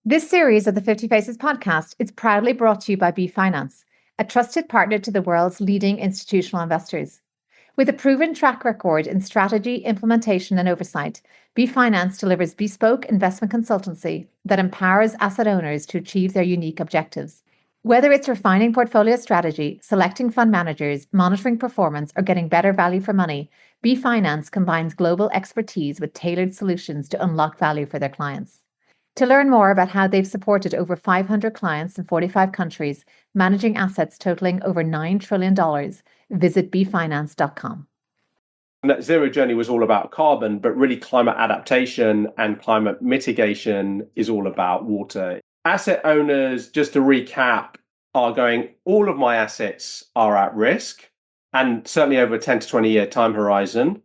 This series of the 50 Faces podcast is proudly brought to you by B Finance, a trusted partner to the world's leading institutional investors. With a proven track record in strategy, implementation, and oversight, B Finance delivers bespoke investment consultancy that empowers asset owners to achieve their unique objectives. Whether it's refining portfolio strategy, selecting fund managers, monitoring performance, or getting better value for money, B Finance combines global expertise with tailored solutions to unlock value for their clients. To learn more about how they've supported over 500 clients in 45 countries, managing assets totaling over $9 trillion, visit bfinance.com. Net zero journey was all about carbon, but really climate adaptation and climate mitigation is all about water. Asset owners, just to recap, are going, all of my assets are at risk, and certainly over a 10 to 20 year time horizon.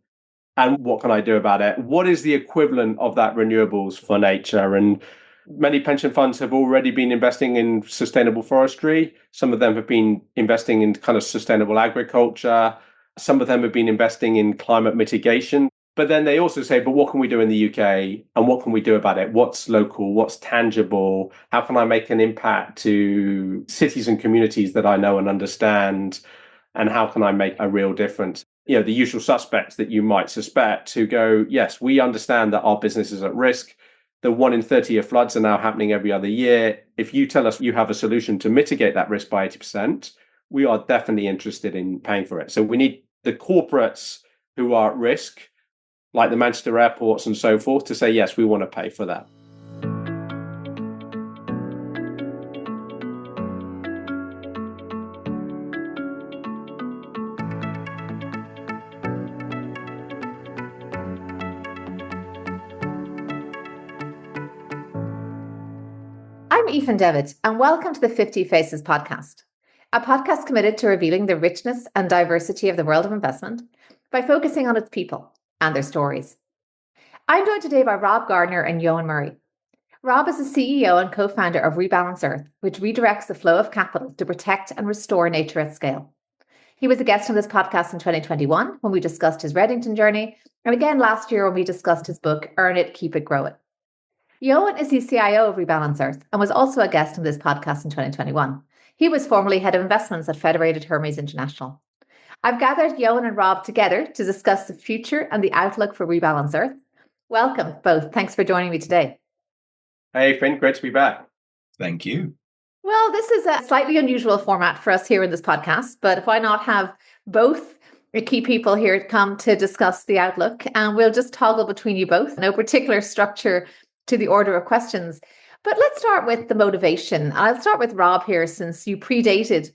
And what can I do about it? What is the equivalent of that renewables for nature? And many pension funds have already been investing in sustainable forestry. Some of them have been investing in kind of sustainable agriculture. Some of them have been investing in climate mitigation. But then they also say, but what can we do in the UK? And what can we do about it? What's local? What's tangible? How can I make an impact to cities and communities that I know and understand? And how can I make a real difference? You know, the usual suspects that you might suspect who go, yes, we understand that our business is at risk. The 1 in 30 year floods are now happening every other year. If you tell us you have a solution to mitigate that risk by 80%, we are definitely interested in paying for it. So we need the corporates who are at risk, like the Manchester airports and so forth, to say, yes, we want to pay for that. I'm Aoife Devitt, and welcome to the 50 Faces podcast, a podcast committed to revealing the richness and diversity of the world of investment by focusing on its people and their stories. I'm joined today by Rob Gardner and Eoin Murray. Rob is the CEO and co-founder of Rebalance Earth, which redirects the flow of capital to protect and restore nature at scale. He was a guest on this podcast in 2021 when we discussed his Redington journey, and again last year when we discussed his book, Earn It, Keep It, Grow It. Eoin is the CIO of Rebalance Earth and was also a guest on this podcast in 2021. He was formerly head of investments at Federated Hermes International. I've gathered Eoin and Rob together to discuss the future and the outlook for Rebalance Earth. Welcome both. Thanks for joining me today. Hey, Finn, great to be back. Thank you. Well, this is a slightly unusual format for us here in this podcast, but why not have both key people here come to discuss the outlook? And we'll just toggle between you both. No particular structure to the order of questions. But let's start with the motivation. I'll start with Rob here, since you predated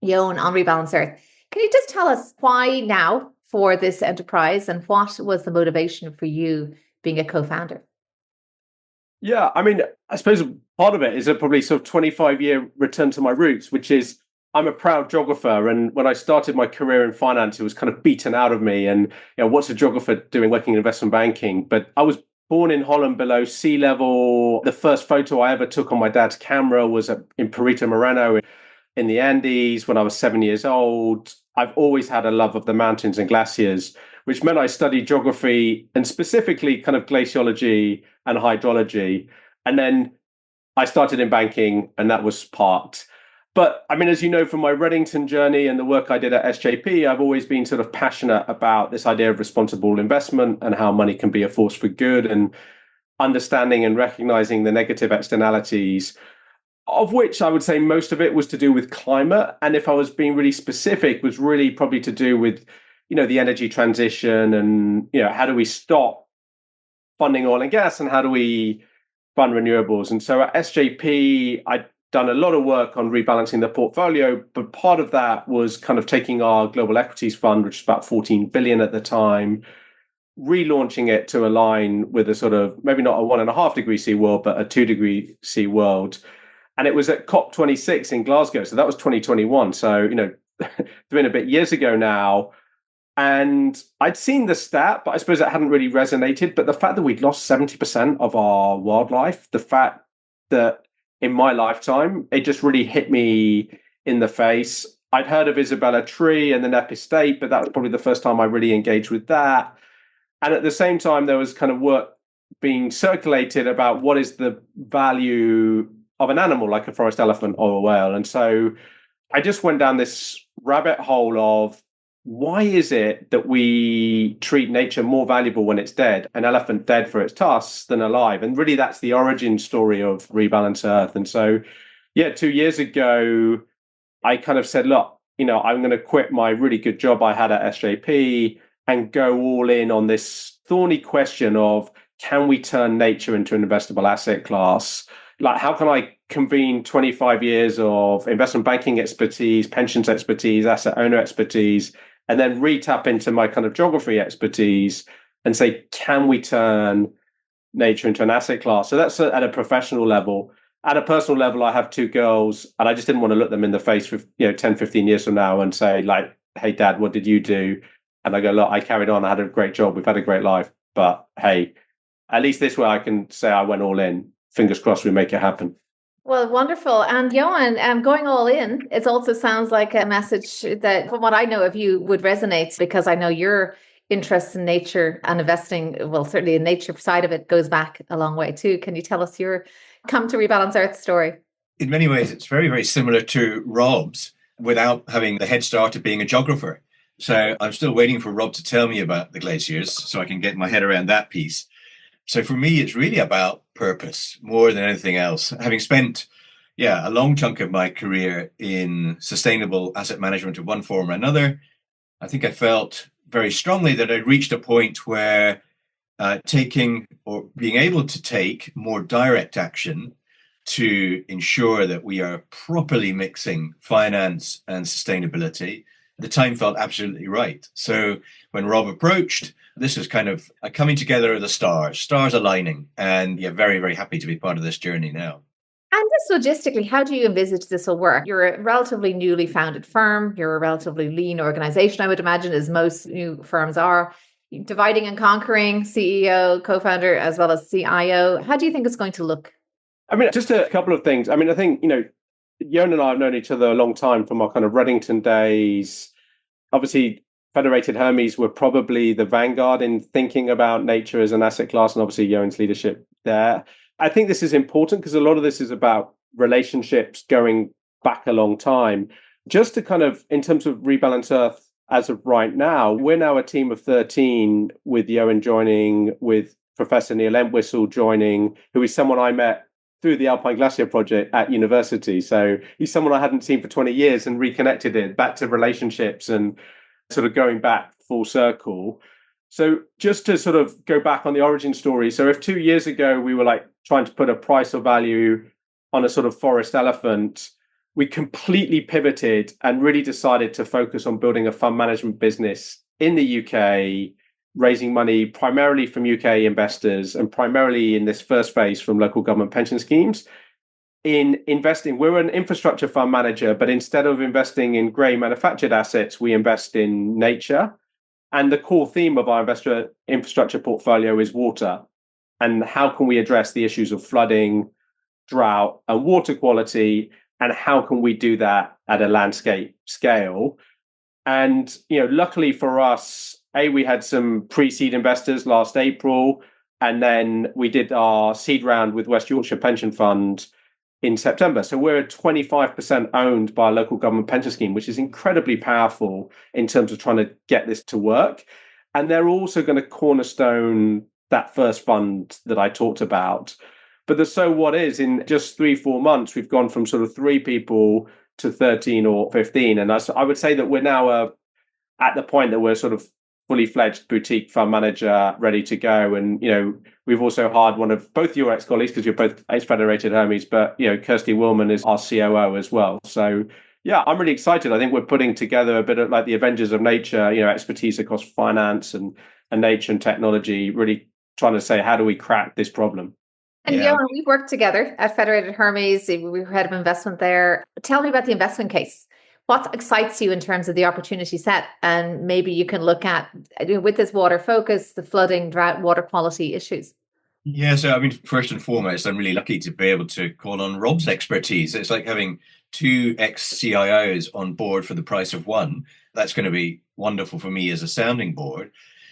Eoin on Rebalance Earth. Can you just tell us why now for this enterprise, and what was the motivation for you being a co-founder? Yeah, I mean, I suppose part of it is a probably sort of 25-year return to my roots, which is I'm a proud geographer. And when I started my career in finance, it was kind of beaten out of me. And, you know, what's a geographer doing working in investment banking? But I was born in Holland below sea level. The first photo I ever took on my dad's camera was in Perito Moreno in the Andes when I was 7 years old. I've always had a love of the mountains and glaciers, which meant I studied geography and specifically kind of glaciology and hydrology. And then I started in banking, and that was part. But I mean, as you know, from my Redington journey and the work I did at SJP, I've always been sort of passionate about this idea of responsible investment and how money can be a force for good, and understanding and recognizing the negative externalities, of which I would say most of it was to do with climate. And if I was being really specific, was really probably to do with, you know, the energy transition and, you know, how do we stop funding oil and gas and how do we fund renewables? And so at SJP, I'd done a lot of work on rebalancing the portfolio, but part of that was kind of taking our global equities fund, which was about 14 billion at the time, relaunching it to align with a sort of maybe not a 1.5 degree C world, but a 2 degree C world. And it was at COP26 in Glasgow. So that was 2021. So, you know, it's been a bit years ago now. And I'd seen the stat, but I suppose it hadn't really resonated. But the fact that we'd lost 70% of our wildlife, the fact that in my lifetime, it just really hit me in the face. I'd heard of Isabella Tree and the Nepi State, but that was probably the first time I really engaged with that. And at the same time, there was kind of work being circulated about what is the value of an animal like a forest elephant or a whale. And so I just went down this rabbit hole of why is it that we treat nature more valuable when it's dead, an elephant dead for its tusks, than alive? And really, that's the origin story of Rebalance Earth. And so, 2 years ago, I kind of said, look, I'm going to quit my really good job I had at SJP and go all in on this thorny question of, can we turn nature into an investable asset class? Like, how can I convene 25 years of investment banking expertise, pensions expertise, asset owner expertise, and then re-tap into my kind of geography expertise and say, can we turn nature into an asset class? So that's at a professional level. At a personal level, I have two girls, and I just didn't want to look them in the face for 10, 15 years from now and say, like, hey, Dad, what did you do? And I go, look, I carried on. I had a great job. We've had a great life. But hey, at least this way I can say I went all in. Fingers crossed we make it happen. Well, wonderful. And Eoin, going all in, it also sounds like a message that, from what I know of you, would resonate, because I know your interest in nature and investing, well, certainly the nature side of it goes back a long way too. Can you tell us your come to Rebalance Earth story? In many ways, it's very, very similar to Rob's without having the head start of being a geographer. So I'm still waiting for Rob to tell me about the glaciers so I can get my head around that piece. So for me, it's really about purpose more than anything else. Having spent, a long chunk of my career in sustainable asset management of one form or another, I think I felt very strongly that I'd reached a point where taking or being able to take more direct action to ensure that we are properly mixing finance and sustainability, the time felt absolutely right. So when Rob approached, this was kind of a coming together of the stars aligning, and very, very happy to be part of this journey now. And just logistically, how do you envisage this will work? You're a relatively newly founded firm. You're a relatively lean organization, I would imagine, as most new firms are. Dividing and conquering, CEO, co-founder, as well as CIO. How do you think it's going to look? I mean, just a couple of things. I mean, I think, Eoin and I have known each other a long time from our kind of Redington days. Obviously, Federated Hermes were probably the vanguard in thinking about nature as an asset class, and obviously Eoin's leadership there. I think this is important because a lot of this is about relationships going back a long time. Just to kind of, in terms of Rebalance Earth, as of right now, we're now a team of 13 with Eoin joining, with Professor Neil Entwistle joining, who is someone I met through the Alpine Glacier project at university. So he's someone I hadn't seen for 20 years and reconnected it back to relationships and sort of going back full circle. So just to sort of go back on the origin story. So if 2 years ago we were like trying to put a price or value on a sort of forest elephant, we completely pivoted and really decided to focus on building a fund management business in the UK, raising money primarily from UK investors and primarily in this first phase from local government pension schemes. In investing, we're an infrastructure fund manager, but instead of investing in grey manufactured assets, we invest in nature. And the core theme of our infrastructure portfolio is water. And how can we address the issues of flooding, drought, and water quality? And how can we do that at a landscape scale? And, luckily for us, we had some pre-seed investors last April, and then we did our seed round with West Yorkshire Pension Fund in September. So we're 25% owned by a local government pension scheme, which is incredibly powerful in terms of trying to get this to work. And they're also going to cornerstone that first fund that I talked about. But the so what is, in just 3-4 months, we've gone from sort of 3 people to 13 or 15. And I would say that we're now at the point that we're sort of fully fledged boutique fund manager ready to go. And, we've also hired one of both your ex-colleagues, because you're both ex-Federated Hermes, but, Kirsty Willman is our COO as well. So, I'm really excited. I think we're putting together a bit of like the Avengers of nature, expertise across finance and nature and technology, really trying to say, how do we crack this problem? And Eoin, we've worked together at Federated Hermes. We were head of investment there. Tell me about the investment case. What excites you in terms of the opportunity set? And maybe you can look at, with this water focus, the flooding, drought, water quality issues. Yeah, so I mean, first and foremost, I'm really lucky to be able to call on Rob's expertise. It's like having 2 ex-CIOs on board for the price of one. That's going to be wonderful for me as a sounding board.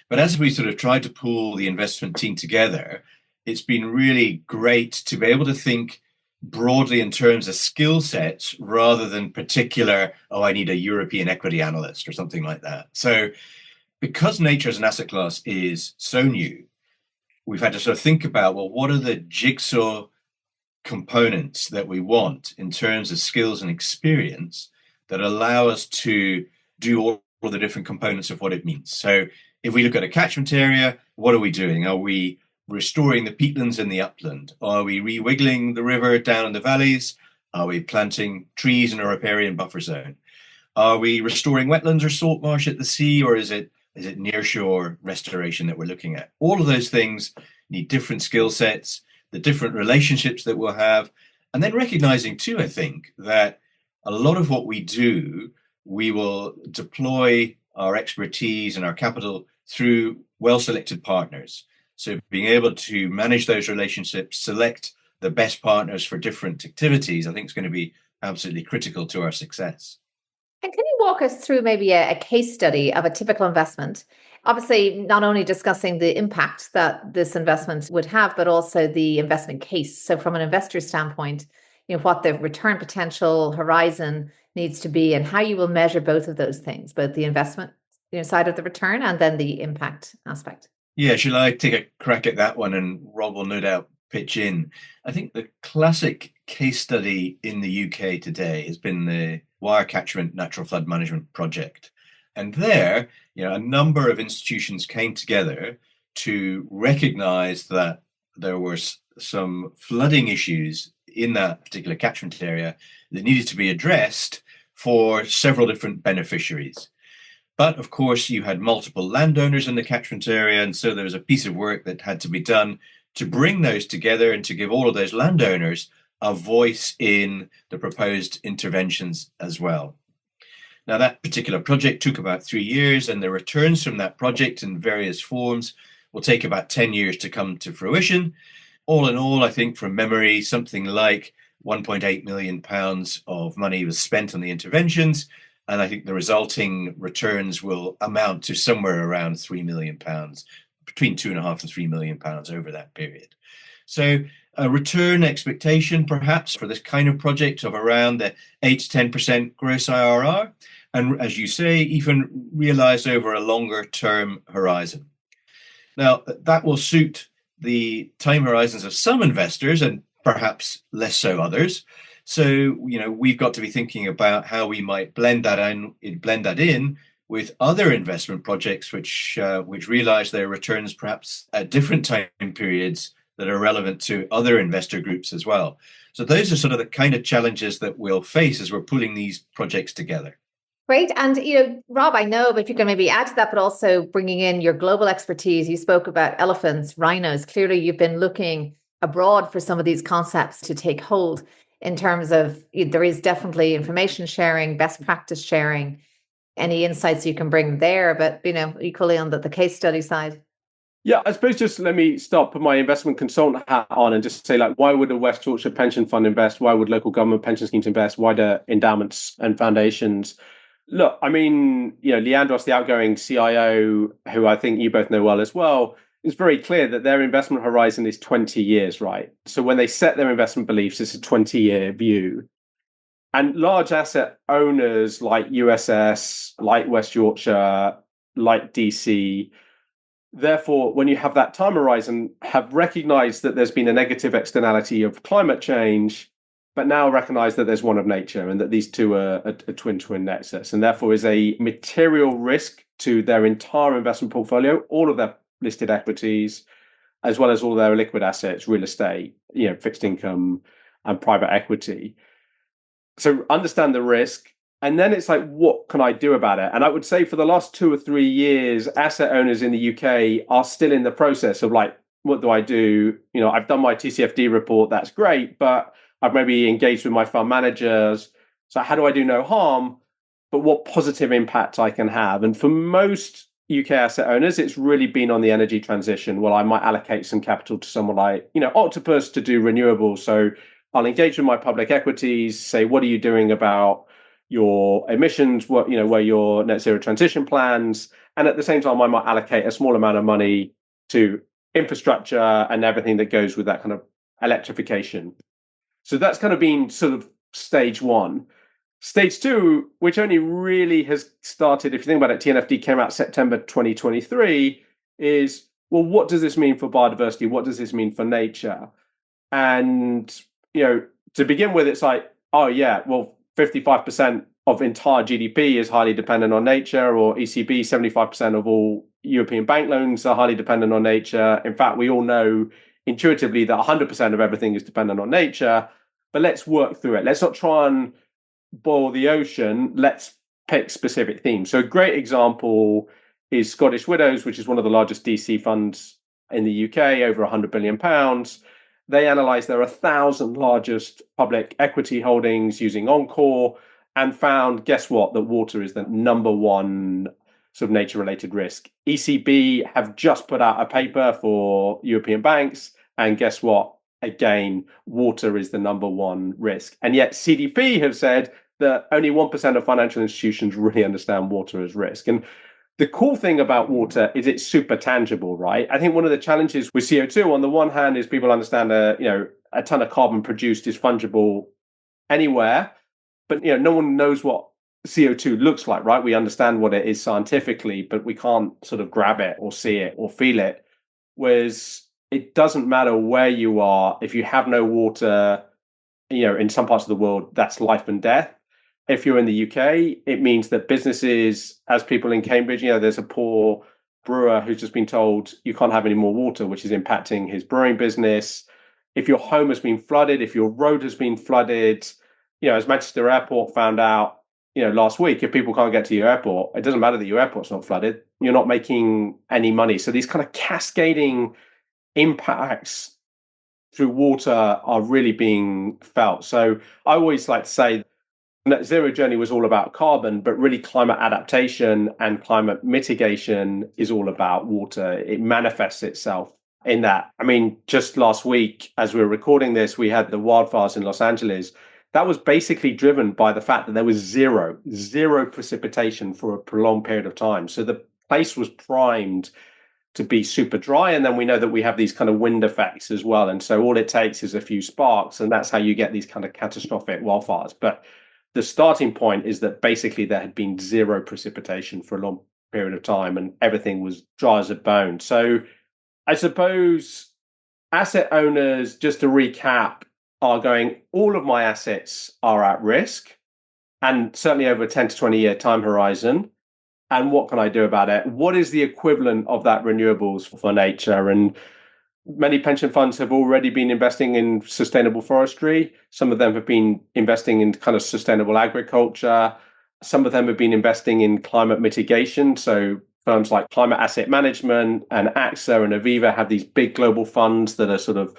But as we sort of tried to pull the investment team together, it's been really great to be able to think broadly in terms of skill sets rather than particular, oh, I need a European equity analyst or something like that. So because nature as an asset class is so new, we've had to sort of think about, well, what are the jigsaw components that we want in terms of skills and experience that allow us to do all the different components of what it means. So if we look at a catchment area, what are we doing? Are we restoring the peatlands in the upland? Are we rewiggling the river down in the valleys? Are we planting trees in a riparian buffer zone? Are we restoring wetlands or salt marsh at the sea, or is it nearshore restoration that we're looking at? All of those things need different skill sets, the different relationships that we'll have, and then recognizing too, I think, that a lot of what we do, we will deploy our expertise and our capital through well-selected partners. So being able to manage those relationships, select the best partners for different activities, I think is going to be absolutely critical to our success. And can you walk us through maybe a case study of a typical investment? Obviously, not only discussing the impact that this investment would have, but also the investment case. So from an investor standpoint, what the return potential horizon needs to be and how you will measure both of those things, both the investment side of the return and then the impact aspect. Yeah, shall I take a crack at that one, and Rob will no doubt pitch in? I think the classic case study in the UK today has been the Wire Catchment Natural Flood Management Project. And there, a number of institutions came together to recognize that there were some flooding issues in that particular catchment area that needed to be addressed for several different beneficiaries. But of course, you had multiple landowners in the catchment area, and so there was a piece of work that had to be done to bring those together and to give all of those landowners a voice in the proposed interventions as well. Now, that particular project took about 3 years, and the returns from that project in various forms will take about 10 years to come to fruition. All in all, I think from memory, something like £1.8 million of money was spent on the interventions, and I think the resulting returns will amount to somewhere around £3 million, between £2.5 and £3 million over that period. So a return expectation, perhaps, for this kind of project of around the 8 to 10% gross IRR, and as you say, even realized over a longer term horizon. Now, that will suit the time horizons of some investors and perhaps less so others. So, we've got to be thinking about how we might blend that in with other investment projects which realize their returns perhaps at different time periods that are relevant to other investor groups as well. So those are sort of the kind of challenges that we'll face as we're putting these projects together. Great. And, Rob, I know, but if you can maybe add to that, but also bringing in your global expertise. You spoke about elephants, rhinos. Clearly, you've been looking abroad for some of these concepts to take hold in terms of there is definitely information sharing, best practice sharing, any insights you can bring there, but, equally on the case study side. Yeah, I suppose just let me start, put my investment consultant hat on and just say, why would a West Yorkshire pension fund invest? Why would local government pension schemes invest? Why do endowments and foundations? Look, I mean, Leandros, the outgoing CIO, who I think you both know well as well, it's very clear that their investment horizon is 20 years, right? So when they set their investment beliefs, it's a 20-year view. And large asset owners like USS, like West Yorkshire, like DC, therefore, when you have that time horizon, have recognized that there's been a negative externality of climate change, but now recognize that there's one of nature and that these two are a twin nexus, and therefore is a material risk to their entire investment portfolio, all of their listed equities, as well as all their liquid assets, real estate, fixed income and private equity. So understand the risk. And then it's what can I do about it? And I would say for the last 2 or 3 years, asset owners in the UK are still in the process of what do I do? I've done my TCFD report. That's great. But I've maybe engaged with my fund managers. So how do I do no harm? But what positive impact I can have? And for most UK asset owners, it's really been on the energy transition. Well, I might allocate some capital to someone like, Octopus to do renewables. So I'll engage with my public equities, say, what are you doing about your emissions, where your net zero transition plans, and at the same time, I might allocate a small amount of money to infrastructure and everything that goes with that kind of electrification. So that's kind of been sort of stage one. Stage two, which only really has started, if you think about it, TNFD came out September 2023, is, well, what does this mean for biodiversity? What does this mean for nature? And, to begin with, it's like, oh, yeah, well, 55% of entire GDP is highly dependent on nature, or ECB, 75% of all European bank loans are highly dependent on nature. In fact, we all know intuitively that 100% of everything is dependent on nature. But let's work through it. Let's not try and boil the ocean. Let's pick specific themes. So a great example is Scottish Widows, which is one of the largest DC funds in the UK, over £100 billion. They analysed their 1,000 largest public equity holdings using Encore and found, guess what, that water is the number one sort of nature-related risk. ECB have just put out a paper for European banks, and guess what? Again, water is the number one risk. And yet CDP have said that only 1% of financial institutions really understand water as risk. And the cool thing about water is it's super tangible, right? I think one of the challenges with CO2, on the one hand, is people understand a ton of carbon produced is fungible anywhere, but no one knows what CO2 looks like, right? We understand what it is scientifically, but we can't sort of grab it or see it or feel it. Whereas it doesn't matter where you are, if you have no water, in some parts of the world, that's life and death. If you're in the UK, it means that businesses, as people in Cambridge, there's a poor brewer who's just been told you can't have any more water, which is impacting his brewing business. If your home has been flooded, if your road has been flooded, as Manchester Airport found out, last week, if people can't get to your airport, it doesn't matter that your airport's not flooded. You're not making any money. So these kind of cascading impacts through water are really being felt. So I always like to say net zero journey was all about carbon, but really climate adaptation and climate mitigation is all about water. It manifests itself in that. I mean, just last week, as we were recording this, we had the wildfires in Los Angeles. That was basically driven by the fact that there was zero precipitation for a prolonged period of time. So the place was primed to be super dry. And then we know that we have these kind of wind effects as well. And so all it takes is a few sparks, and that's how you get these kind of catastrophic wildfires. But the starting point is that basically there had been zero precipitation for a long period of time and everything was dry as a bone. So I suppose asset owners, just to recap, are going, all of my assets are at risk, and certainly over a 10 to 20 year time horizon. And what can I do about it? What is the equivalent of that renewables for nature? And many pension funds have already been investing in sustainable forestry. Some of them have been investing in kind of sustainable agriculture. Some of them have been investing in climate mitigation. So firms like Climate Asset Management and AXA and Aviva have these big global funds that are sort of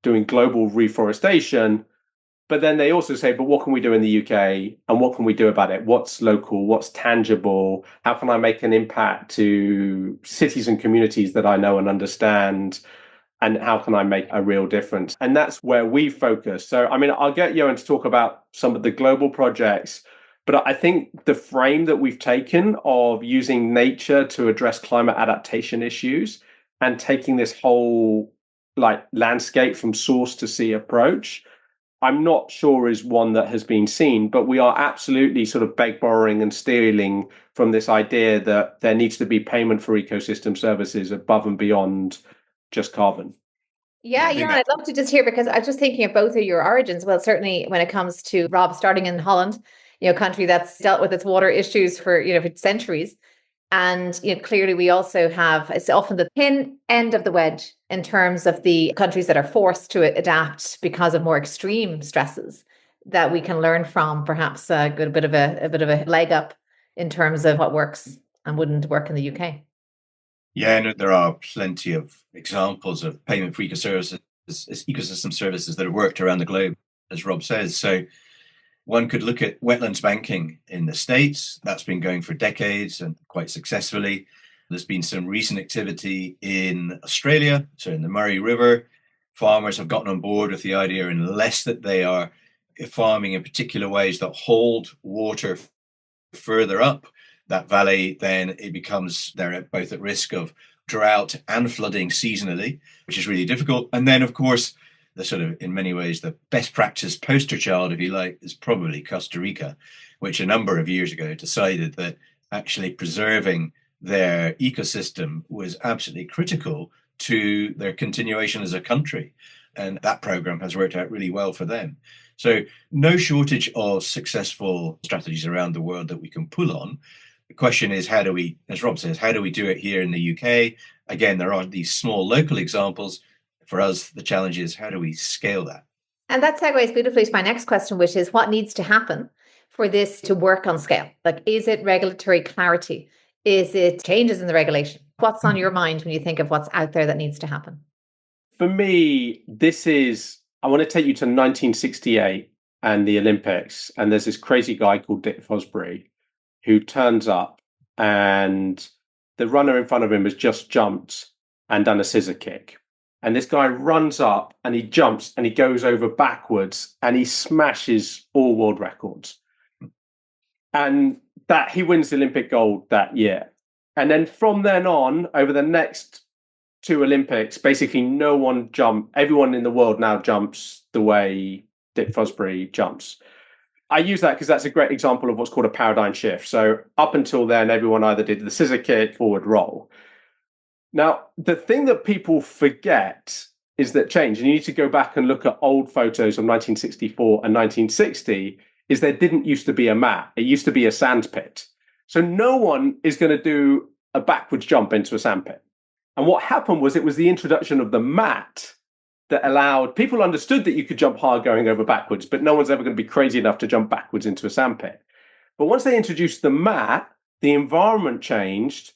doing global reforestation. But then they also say, but what can we do in the UK? And what can we do about it? What's local? What's tangible? How can I make an impact to cities and communities that I know and understand? And how can I make a real difference? And that's where we focus. So, I mean, I'll get Eoin to talk about some of the global projects, but I think the frame that we've taken of using nature to address climate adaptation issues and taking this whole landscape from source to sea approach, I'm not sure is one that has been seen, but we are absolutely sort of borrowing and stealing from this idea that there needs to be payment for ecosystem services above and beyond just carbon. Yeah, I'd love to just hear, because I'm just thinking of both of your origins. Well, certainly when it comes to Rob starting in Holland, country that's dealt with its water issues for centuries. And clearly we also have, it's often the thin end of the wedge in terms of the countries that are forced to adapt because of more extreme stresses that we can learn from, perhaps a bit of a leg up in terms of what works and wouldn't work in the UK. Yeah, no, there are plenty of examples of payment for ecosystem services that have worked around the globe, as Rob says. So one could look at wetlands banking in the States. That's been going for decades and quite successfully. There's been some recent activity in Australia, so in the Murray River. Farmers have gotten on board with the idea, unless that they are farming in particular ways that hold water further up that valley, then it becomes they're both at risk of drought and flooding seasonally, which is really difficult. And then, of course, the sort of, in many ways, the best practice poster child, if you like, is probably Costa Rica, which a number of years ago decided that actually preserving their ecosystem was absolutely critical to their continuation as a country. And that program has worked out really well for them. So no shortage of successful strategies around the world that we can pull on. The question is, how do we, as Rob says, how do we do it here in the UK? Again, there aren't these small local examples. For us, the challenge is, how do we scale that? And that segues beautifully to my next question, which is what needs to happen for this to work on scale? Like, is it regulatory clarity? Is it changes in the regulation? What's on your mind when you think of what's out there that needs to happen? For me, I want to take you to 1968 and the Olympics. And there's this crazy guy called Dick Fosbury who turns up, and the runner in front of him has just jumped and done a scissor kick. And this guy runs up and he jumps and he goes over backwards and he smashes all world records. And that he wins the Olympic gold that year. And then from then on, over the next two Olympics, basically everyone in the world now jumps the way Dick Fosbury jumps. I use that because that's a great example of what's called a paradigm shift. So up until then, everyone either did the scissor kick, forward roll. Now, the thing that people forget is that change, and you need to go back and look at old photos of 1964 and 1960, is there didn't used to be a mat. It used to be a sand pit. So no one is going to do a backwards jump into a sand pit. And what happened was it was the introduction of the mat that allowed people understood that you could jump high going over backwards, but no one's ever going to be crazy enough to jump backwards into a sand pit. But once they introduced the mat, the environment changed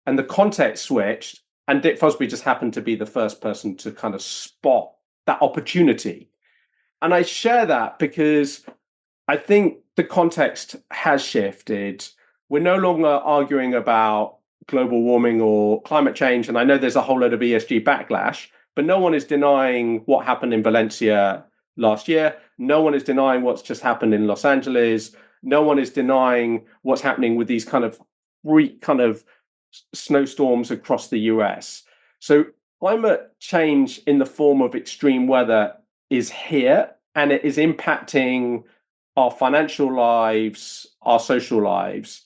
and the context switched. And Dick Fosbury just happened to be the first person to kind of spot that opportunity. And I share that because I think the context has shifted. We're no longer arguing about global warming or climate change. And I know there's a whole load of ESG backlash, but no one is denying what happened in Valencia last year. No one is denying what's just happened in Los Angeles. No one is denying what's happening with these kind of snowstorms across the US. So climate change in the form of extreme weather is here, and it is impacting our financial lives, our social lives,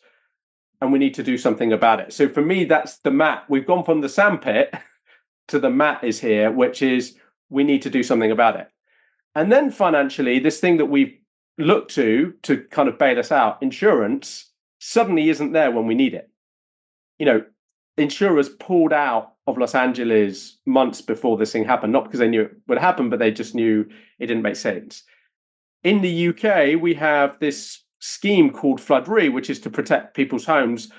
and we need to do something about it. So for me, that's the mat. We've gone from the sandpit to the mat is here, which is we need to do something about it. And then financially, this thing that we've looked to kind of bail us out, insurance, suddenly isn't there when we need it. You know, insurers pulled out of Los Angeles months before this thing happened, not because they knew it would happen, but they just knew it didn't make sense. In the UK, we have this scheme called Flood Re, which is to protect people's homes.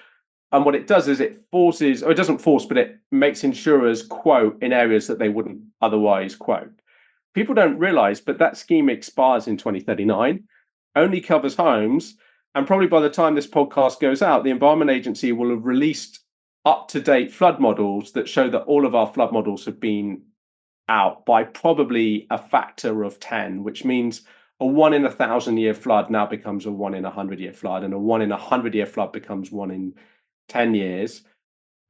And what it does is it doesn't force, but it makes insurers quote in areas that they wouldn't otherwise quote. People don't realize, but that scheme expires in 2039, only covers homes. And probably by the time this podcast goes out, the Environment Agency will have released up-to-date flood models that show that all of our flood models have been out by probably a factor of 10, which means a 1 in 1,000-year flood now becomes a 1 in 100-year flood, and a 1 in 100-year flood becomes 1 in 10 years.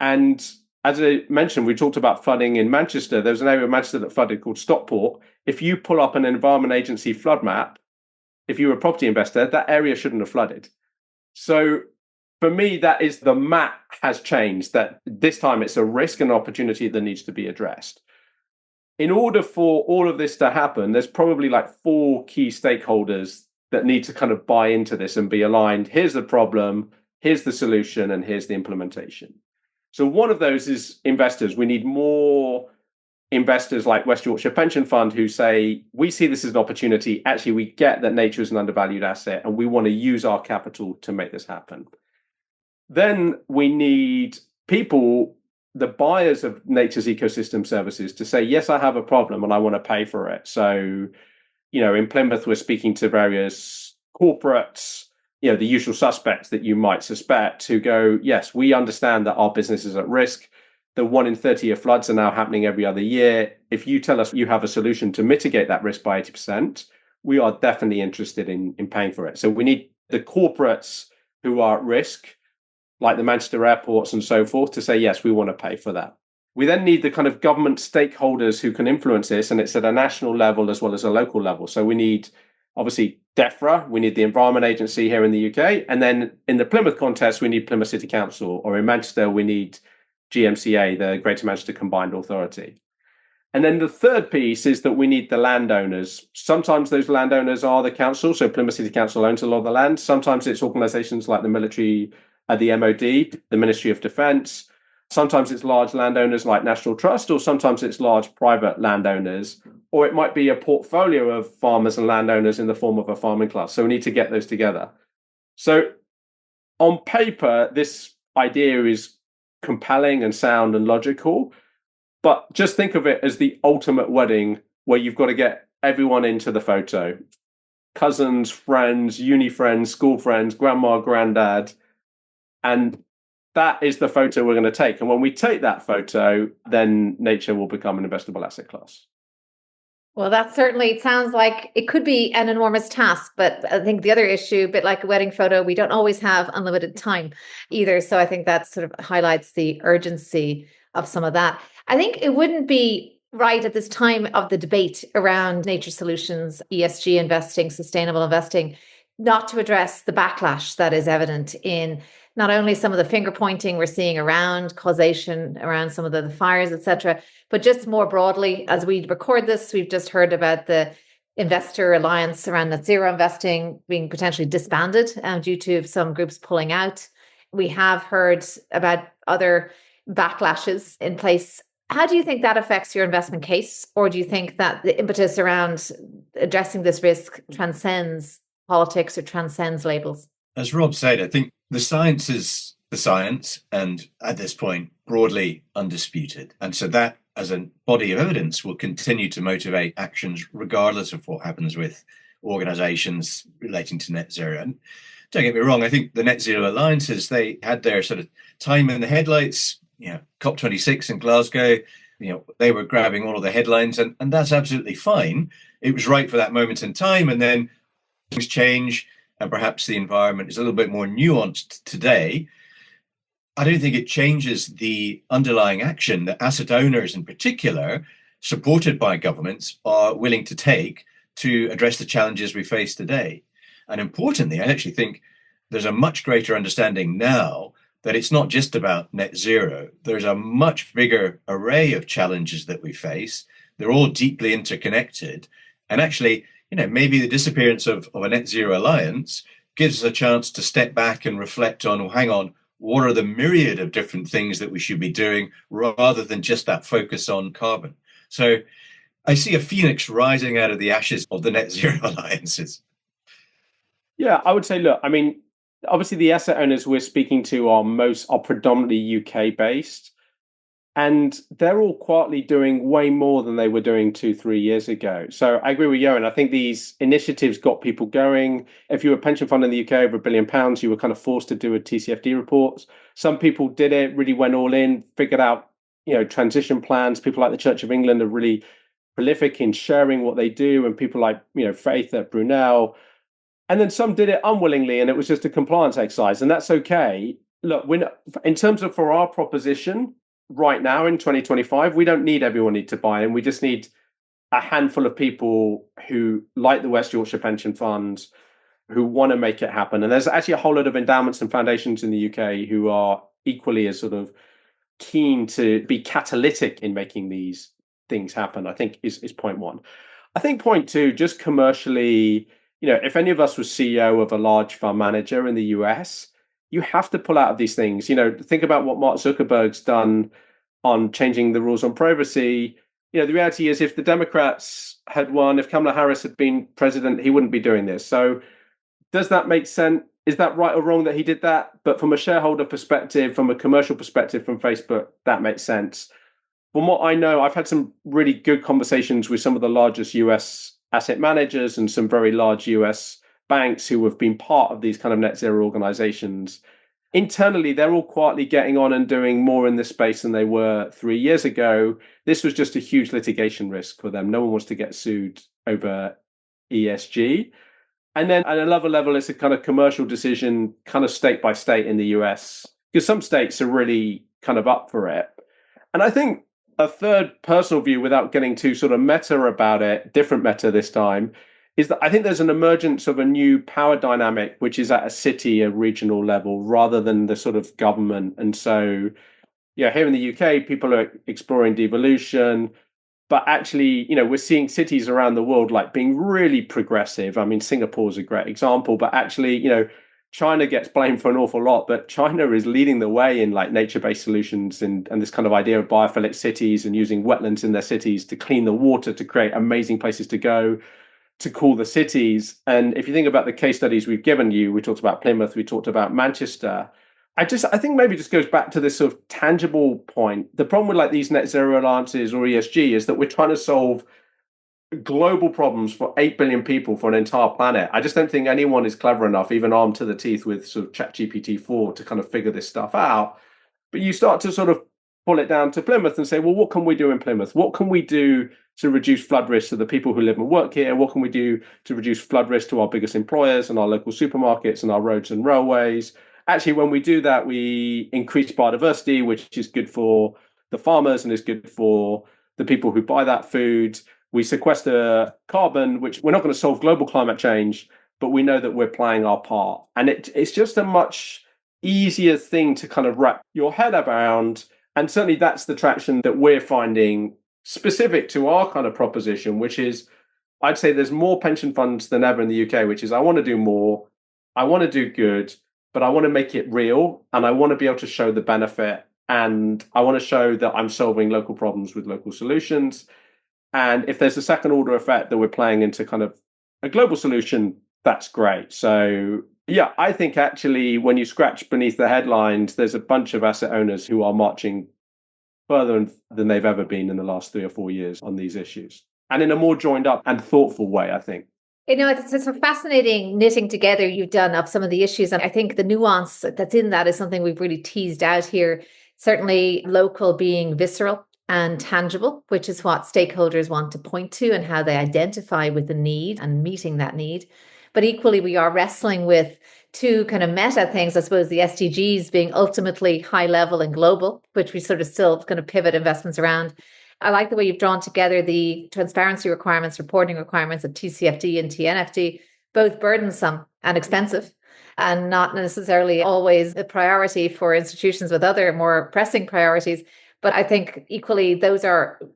And as I mentioned, we talked about flooding in Manchester. There was an area of Manchester that flooded called Stockport. If you pull up an Environment Agency flood map, if you were a property investor, that area shouldn't have flooded. So for me, that is the map has changed, that this time it's a risk and opportunity that needs to be addressed. In order for all of this to happen, there's probably like 4 key stakeholders that need to kind of buy into this and be aligned. Here's the problem, here's the solution, and here's the implementation. So one of those is investors. We need more investors like West Yorkshire Pension Fund who say, we see this as an opportunity. Actually, we get that nature is an undervalued asset and we want to use our capital to make this happen. Then we need people, the buyers of nature's ecosystem services, to say, yes, I have a problem and I want to pay for it. So, in Plymouth, we're speaking to various corporates, the usual suspects that you might suspect, who go, yes, we understand that our business is at risk. The 1 in 30-year floods are now happening every other year. If you tell us you have a solution to mitigate that risk by 80%, we are definitely interested in paying for it. So we need the corporates who are at risk like the Manchester airports and so forth, to say, yes, we want to pay for that. We then need the kind of government stakeholders who can influence this, and it's at a national level as well as a local level. So we need, obviously, DEFRA, we need the Environment Agency here in the UK, and then in the Plymouth contest, we need Plymouth City Council, or in Manchester, we need GMCA, the Greater Manchester Combined Authority. And then the third piece is that we need the landowners. Sometimes those landowners are the council, so Plymouth City Council owns a lot of the land. Sometimes it's organisations like the military, the MOD, the Ministry of Defence. Sometimes it's large landowners like National Trust, or sometimes it's large private landowners, or it might be a portfolio of farmers and landowners in the form of a farming class. So we need to get those together. So on paper, this idea is compelling and sound and logical, but just think of it as the ultimate wedding where you've got to get everyone into the photo. Cousins, friends, uni friends, school friends, grandma, granddad. And that is the photo we're going to take. And when we take that photo, then nature will become an investable asset class. Well, that certainly sounds like it could be an enormous task. But I think the other issue, a bit like a wedding photo, we don't always have unlimited time either. So I think that sort of highlights the urgency of some of that. I think it wouldn't be right at this time of the debate around nature solutions, ESG investing, sustainable investing, not to address the backlash that is evident in not only some of the finger pointing we're seeing around causation, around some of the fires, etc., but just more broadly, as we record this, we've just heard about the investor alliance around net zero investing being potentially disbanded due to some groups pulling out. We have heard about other backlashes in place. How do you think that affects your investment case? Or do you think that the impetus around addressing this risk transcends politics or transcends labels? As Rob said, I think the science is the science, and at this point, broadly undisputed. And so that, as a body of evidence, will continue to motivate actions regardless of what happens with organizations relating to net zero. And don't get me wrong, I think the net zero alliances, they had their sort of time in the headlights, COP26 in Glasgow, they were grabbing all of the headlines, and that's absolutely fine. It was right for that moment in time, and then things change, and perhaps the environment is a little bit more nuanced today. I don't think it changes the underlying action that asset owners in particular, supported by governments, are willing to take to address the challenges we face today. And importantly, I actually think there's a much greater understanding now that it's not just about net zero. There's a much bigger array of challenges that we face. They're all deeply interconnected. And actually, maybe the disappearance of a net zero alliance gives us a chance to step back and reflect on, hang on, what are the myriad of different things that we should be doing rather than just that focus on carbon? So I see a phoenix rising out of the ashes of the net zero alliances. Yeah, I would say, look, obviously the asset owners we're speaking to are predominantly UK based. And they're all quietly doing way more than they were doing 2-3 years ago. So I agree with Eoin. I think these initiatives got people going. If you were a pension fund in the UK over £1 billion, you were kind of forced to do a TCFD report. Some people did it, really went all in, figured out, transition plans. People like the Church of England are really prolific in sharing what they do, and people like, Faith at Brunel. And then some did it unwillingly, and it was just a compliance exercise, and that's okay. Look, in terms of for our proposition, right now in 2025, we don't need everyone to buy in. We just need a handful of people who, like the West Yorkshire Pension Fund, who want to make it happen. And there's actually a whole lot of endowments and foundations in the UK who are equally as sort of keen to be catalytic in making these things happen, I think is point one. I think point two, just commercially, if any of us was CEO of a large fund manager in the US, you have to pull out of these things. Think about what Mark Zuckerberg's done on changing the rules on privacy. The reality is, if the Democrats had won, if Kamala Harris had been president, he wouldn't be doing this. So does that make sense? Is that right or wrong that he did that? But from a shareholder perspective, from a commercial perspective from Facebook, that makes sense. From what I know, I've had some really good conversations with some of the largest US asset managers and some very large US banks who have been part of these kind of net zero organizations. Internally, they're all quietly getting on and doing more in this space than they were 3 years ago. This was just a huge litigation risk for them. No one wants to get sued over ESG. And then at another level, it's a kind of commercial decision, kind of state by state in the US. because some states are really kind of up for it. And I think a third personal view, without getting too sort of meta about it, different meta this time, is that I think there's an emergence of a new power dynamic, which is at a city, a regional level, rather than the sort of government. And so, yeah, here in the UK, people are exploring devolution, but actually, we're seeing cities around the world like being really progressive. I mean, Singapore's a great example, but actually, China gets blamed for an awful lot, but China is leading the way in like nature-based solutions and this kind of idea of biophilic cities and using wetlands in their cities to clean the water, to create amazing places to go, to cool the cities. And if you think about the case studies we've given you, we talked about Plymouth, we talked about Manchester. I think maybe it just goes back to this sort of tangible point. The problem with like these net zero alliances or ESG is that we're trying to solve global problems for 8 billion people for an entire planet. I just don't think anyone is clever enough, even armed to the teeth with sort of ChatGPT-4, to kind of figure this stuff out. But you start to sort of pull it down to Plymouth and say, well, what can we do in Plymouth? What can we do to reduce flood risk to the people who live and work here? What can we do to reduce flood risk to our biggest employers and our local supermarkets and our roads and railways? Actually, when we do that, we increase biodiversity, which is good for the farmers and is good for the people who buy that food. We sequester carbon, which we're not going to solve global climate change, but we know that we're playing our part. And it's just a much easier thing to kind of wrap your head around. And certainly that's the traction that we're finding specific to our kind of proposition, which is, I'd say there's more pension funds than ever in the UK, which is I want to do more, I want to do good, but I want to make it real and I want to be able to show the benefit. And I want to show that I'm solving local problems with local solutions. And if there's a second order effect that we're playing into kind of a global solution, that's great. So, yeah, I think actually when you scratch beneath the headlines, there's a bunch of asset owners who are marching further than they've ever been in the last 3 or 4 years on these issues. And in a more joined up and thoughtful way, I think. It's a fascinating knitting together you've done of some of the issues. And I think the nuance that's in that is something we've really teased out here. Certainly local being visceral and tangible, which is what stakeholders want to point to and how they identify with the need and meeting that need. But equally, we are wrestling with two kind of meta things, I suppose, the SDGs being ultimately high level and global, which we sort of still going to pivot investments around. I like the way you've drawn together the transparency requirements, reporting requirements of TCFD and TNFD, both burdensome and expensive, and not necessarily always a priority for institutions with other more pressing priorities. But I think equally those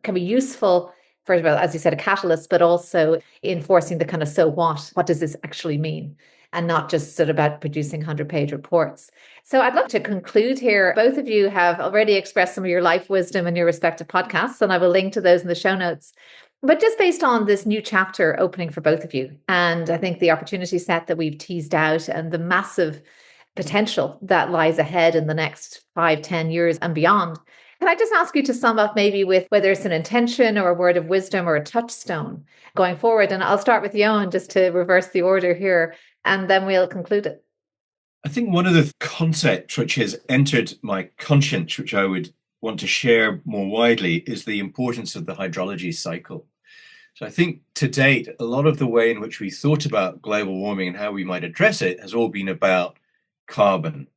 can be useful, first of all, as you said, a catalyst, but also enforcing the kind of so what does this actually mean? And not just sort of about producing 100-page reports. So I'd love to conclude here. Both of you have already expressed some of your life wisdom in your respective podcasts, and I will link to those in the show notes. But just based on this new chapter opening for both of you, and I think the opportunity set that we've teased out and the massive potential that lies ahead in the next 5-10 years and beyond, can I just ask you to sum up maybe with whether it's an intention or a word of wisdom or a touchstone going forward? And I'll start with Eoin just to reverse the order here, and then we'll conclude it. I think one of the concepts which has entered my conscience, which I would want to share more widely, is the importance of the hydrology cycle. So I think to date, a lot of the way in which we thought about global warming and how we might address it has all been about carbon.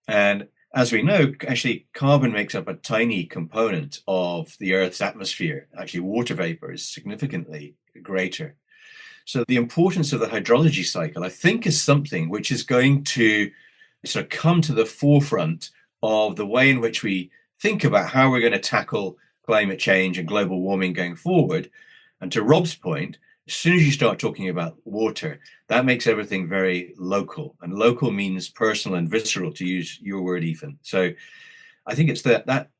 And as we know, actually, carbon makes up a tiny component of the Earth's atmosphere. Actually, water vapor is significantly greater. So the importance of the hydrology cycle, I think, is something which is going to sort of come to the forefront of the way in which we think about how we're going to tackle climate change and global warming going forward. And to Rob's point, as soon as you start talking about water, that makes everything very local. And local means personal and visceral, to use your word, Ethan. So I think it's that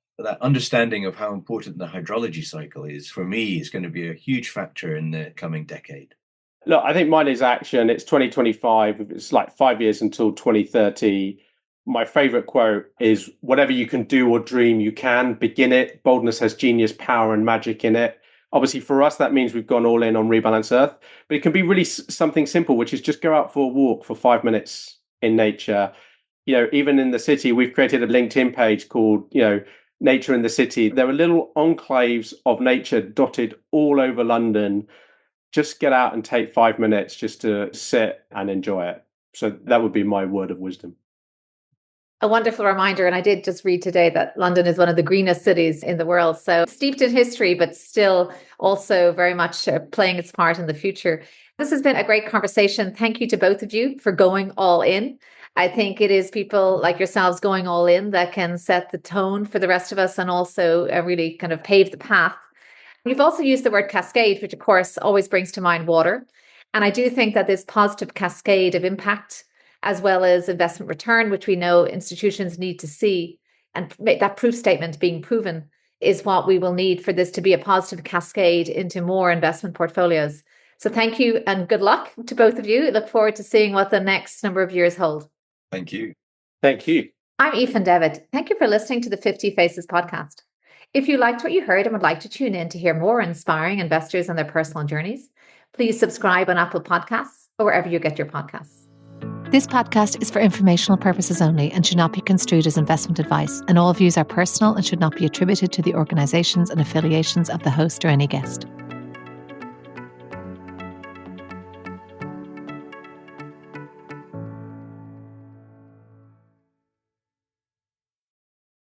understanding of how important the hydrology cycle is, for me, is going to be a huge factor in the coming decade. Look, I think mine is action. It's 2025. It's like 5 years until 2030. My favorite quote is, whatever you can do or dream, you can begin it. Boldness has genius, power, and magic in it. Obviously, for us, that means we've gone all in on Rebalance Earth, but it can be really something simple, which is just go out for a walk for 5 minutes in nature. Even in the city, we've created a LinkedIn page called, Nature in the City. There are little enclaves of nature dotted all over London. Just get out and take 5 minutes just to sit and enjoy it. So that would be my word of wisdom. A wonderful reminder. And I did just read today that London is one of the greenest cities in the world. So steeped in history, but still also very much playing its part in the future. This has been a great conversation. Thank you to both of you for going all in. I think it is people like yourselves going all in that can set the tone for the rest of us and also really kind of pave the path. You've also used the word cascade, which of course always brings to mind water. And I do think that this positive cascade of impact, as well as investment return, which we know institutions need to see, and that proof statement being proven is what we will need for this to be a positive cascade into more investment portfolios. So thank you and good luck to both of you. I look forward to seeing what the next number of years hold. Thank you. Thank you. I'm Aoife and David. Thank you for listening to the 50 Faces podcast. If you liked what you heard and would like to tune in to hear more inspiring investors and their personal journeys, please subscribe on Apple Podcasts or wherever you get your podcasts. This podcast is for informational purposes only and should not be construed as investment advice, and all views are personal and should not be attributed to the organisations and affiliations of the host or any guest.